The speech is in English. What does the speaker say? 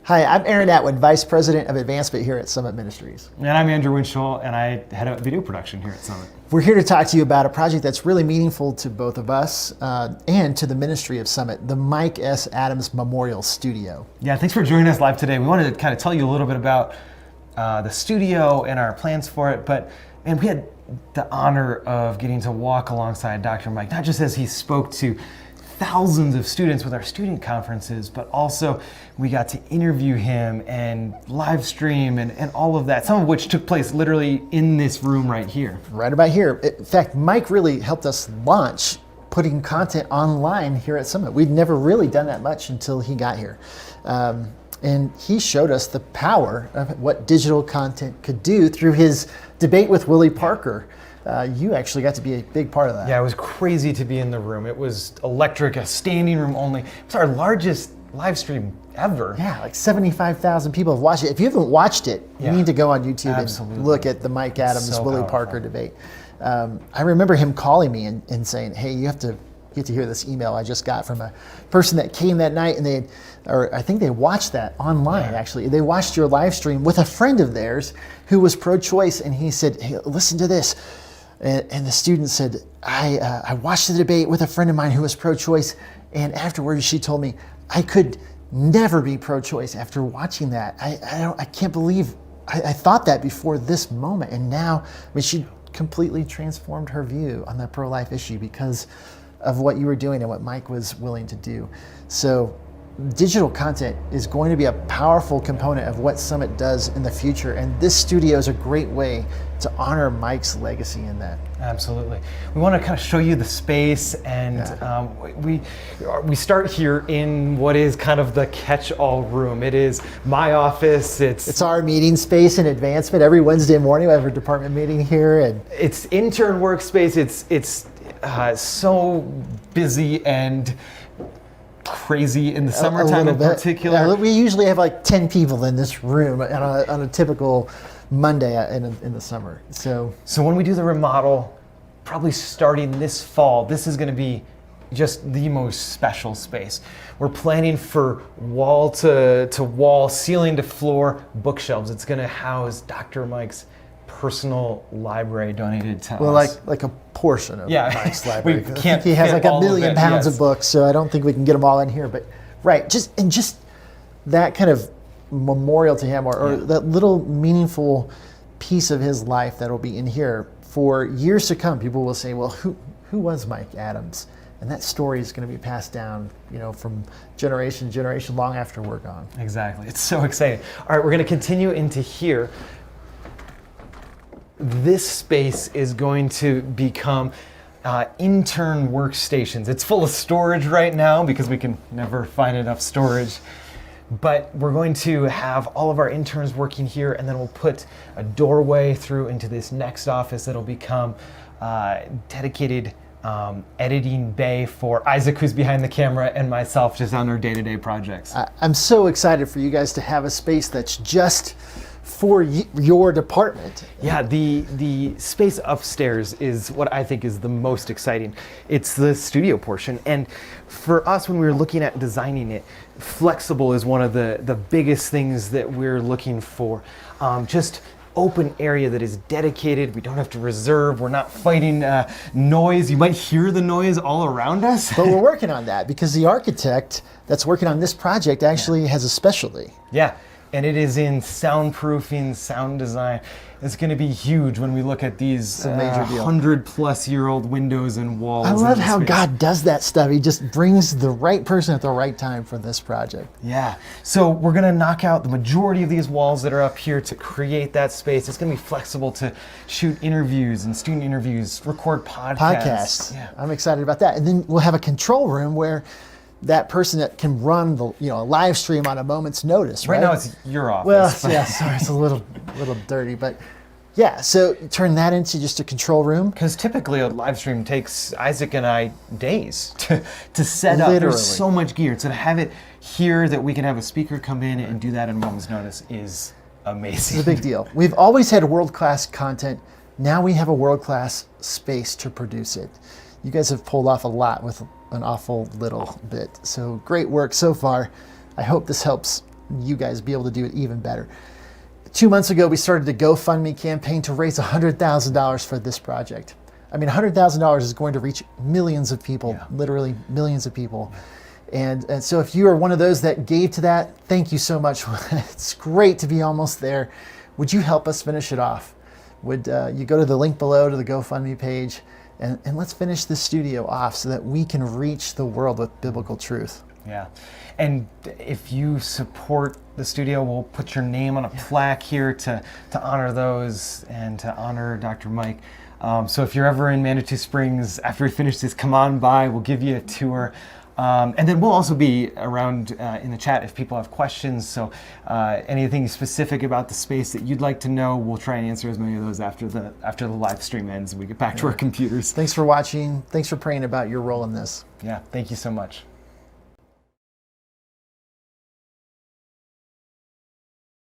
Hi, I'm Aaron Atwood, Vice President of Advancement here at Summit Ministries. And I'm Andrew Winchell, and I head up video production here at Summit. We're here to talk to you about a project that's really meaningful to both of us and to the ministry of Summit, the Mike S. Adams Memorial Studio. Yeah, thanks for joining us live today. We wanted to kind of tell you a little bit about the studio and our plans for it, but man, we had the honor of getting to walk alongside Dr. Mike, not just as he spoke to thousands of students with our student conferences, but also we got to interview him and live stream and all of that, some of which took place literally in this room right here. Right about here. In fact, Mike really helped us launch putting content online here at Summit. We'd never really done that much until he got here. And he showed us the power of what digital content could do through his debate with Willie Parker. You actually got to be a big part of that. Yeah, it was crazy to be in the room. It was electric, a standing room only. It was our largest live stream ever. Yeah, like 75,000 people have watched it. If you haven't watched it, you need to go on YouTube and look at the Mike Adams, Willie Parker debate. I remember him calling me and saying, hey, you have to hear this email I just got from a person that came that night, and I think they watched that online actually. They watched your live stream with a friend of theirs who was pro-choice, and he said, hey, listen to this. And the student said, I watched the debate with a friend of mine who was pro-choice, and afterwards she told me, I could never be pro-choice after watching that. I can't believe I thought that before this moment, and now, she completely transformed her view on the pro-life issue because of what you were doing and what Mike was willing to do. So digital content is going to be a powerful component of what Summit does in the future, and this studio is a great way to honor Mike's legacy in that. Absolutely. We want to kind of show you the space, and we start here in what is kind of the catch-all room. It is my office. It's our meeting space in Advancement. Every Wednesday morning we have a department meeting here, and it's intern workspace. It's so busy and crazy in the summertime in particular. Yeah, we usually have like 10 people in this room on a typical Monday in the summer. So when we do the remodel, probably starting this fall, this is going to be just the most special space. We're planning for wall to wall, ceiling to floor bookshelves. It's going to house Dr. Mike's personal library donated to us. Well, like a portion of Mike's library. We can't he has like 1 million pounds of of books, so I don't think we can get them all in here. But just that kind of memorial to him, or that little meaningful piece of his life that'll be in here for years to come. People will say, well, who was Mike Adams? And that story is going to be passed down, from generation to generation long after we're gone. Exactly. It's so exciting. All right, we're going to continue into here. This space is going to become intern workstations. It's full of storage right now because we can never find enough storage. But we're going to have all of our interns working here, and then we'll put a doorway through into this next office that'll become dedicated editing bay for Isaac, who's behind the camera, and myself just on our day-to-day projects. I'm so excited for you guys to have a space that's just for your department. Yeah, the space upstairs is what I think is the most exciting. It's the studio portion, and for us, when we were looking at designing it, flexible is one of the biggest things that we're looking for. Just open area that is dedicated. We don't have to reserve. We're not fighting noise. You might hear the noise all around us. But we're working on that because the architect that's working on this project actually has a specialty. Yeah. And it is in soundproofing, sound design. It's going to be huge when we look at these 100-plus-year-old windows and walls. I love how God does that stuff. He just brings the right person at the right time for this project. Yeah. So we're going to knock out the majority of these walls that are up here to create that space. It's going to be flexible to shoot interviews and student interviews, record podcasts. Yeah. I'm excited about that. And then we'll have a control room where that person that can run the a live stream on a moment's notice. Right now it's your office. Well, yeah, sorry, it's a little dirty, but yeah. So turn that into just a control room. Because typically a live stream takes Isaac and I days to set up. Literally. There's so much gear. So to have it here that we can have a speaker come in and do that in a moment's notice is amazing. It's a big deal. We've always had world-class content. Now we have a world-class space to produce it. You guys have pulled off a lot with an awful little bit. So great work so far. I hope this helps you guys be able to do it even better. 2 months ago, we started a GoFundMe campaign to raise $100,000 for this project. I mean, $100,000 is going to reach millions of people, literally millions of people. And so if you are one of those that gave to that, thank you so much. It's great to be almost there. Would you help us finish it off? Would you go to the link below to the GoFundMe page, and let's finish this studio off so that we can reach the world with biblical truth. Yeah. And if you support the studio, we'll put your name on a plaque here to honor those and to honor Dr. Mike. So if you're ever in Manitou Springs, after we finish this, come on by. We'll give you a tour. And then we'll also be around in the chat if people have questions. So anything specific about the space that you'd like to know, we'll try and answer as many of those after the live stream ends and we get back to our computers. Thanks for watching. Thanks for praying about your role in this. Yeah, thank you so much.